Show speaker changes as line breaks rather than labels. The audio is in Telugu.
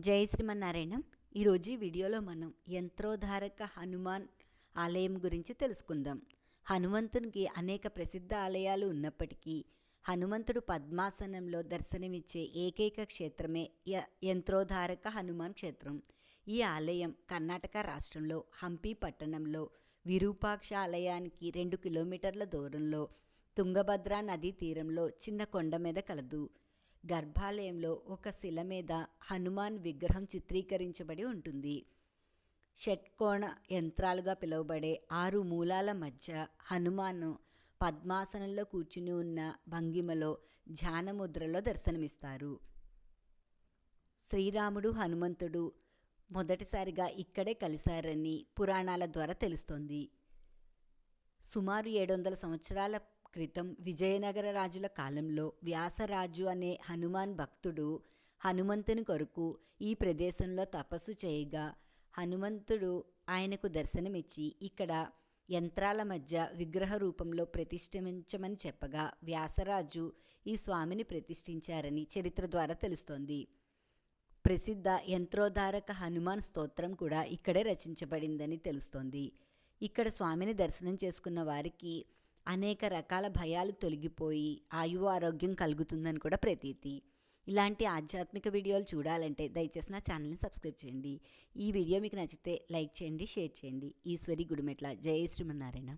జై శ్రీమన్నారాయణ. ఈరోజు ఈ వీడియోలో మనం యంత్రోధారక హనుమాన్ ఆలయం గురించి తెలుసుకుందాం. హనుమంతునికి అనేక ప్రసిద్ధ ఆలయాలు ఉన్నప్పటికీ హనుమంతుడు పద్మాసనంలో దర్శనమిచ్చే ఏకైక క్షేత్రమే యంత్రోధారక హనుమాన్ క్షేత్రం. ఈ ఆలయం కర్ణాటక రాష్ట్రంలో హంపి పట్టణంలో విరూపాక్ష ఆలయానికి 2 కిలోమీటర్ల దూరంలో తుంగభద్రా నదీ తీరంలో చిన్న కొండ మీద కలదు. గర్భాలయంలో ఒక శిల మీద హనుమాన్ విగ్రహం చిత్రీకరించబడి ఉంటుంది. షట్కోణ యంత్రాలుగా పిలువబడే 6 మూలాల మధ్య హనుమాను పద్మాసనంలో కూర్చుని ఉన్న భంగిమలో ధ్యానముద్రలో దర్శనమిస్తారు. శ్రీరాముడు హనుమంతుడు మొదటిసారిగా ఇక్కడే కలిశారని పురాణాల ద్వారా తెలుస్తోంది. సుమారు 700 సంవత్సరాల క్రితం విజయనగర రాజుల కాలంలో వ్యాసరాజు అనే హనుమాన్ భక్తుడు హనుమంతుని కొరకు ఈ ప్రదేశంలో తపస్సు చేయగా హనుమంతుడు ఆయనకు దర్శనమిచ్చి ఇక్కడ యంత్రాల మధ్య విగ్రహ రూపంలో ప్రతిష్ఠించమని చెప్పగా వ్యాసరాజు ఈ స్వామిని ప్రతిష్ఠించారని చరిత్ర ద్వారా తెలుస్తోంది. ప్రసిద్ధ యంత్రోధారక హనుమాన్ స్తోత్రం కూడా ఇక్కడే రచించబడిందని తెలుస్తోంది. ఇక్కడ స్వామిని దర్శనం చేసుకున్న వారికి అనేక రకాల భయాలు తొలగిపోయి ఆయువు ఆరోగ్యం కలుగుతుందని కూడా ప్రతీతి. ఇలాంటి ఆధ్యాత్మిక వీడియోలు చూడాలంటే దయచేసి నా ఛానల్ని సబ్స్క్రైబ్ చేయండి. ఈ వీడియో మీకు నచ్చితే లైక్ చేయండి, షేర్ చేయండి. ఈశ్వరి గుడిమెట్ల. జై శ్రీమన్నారాయణ.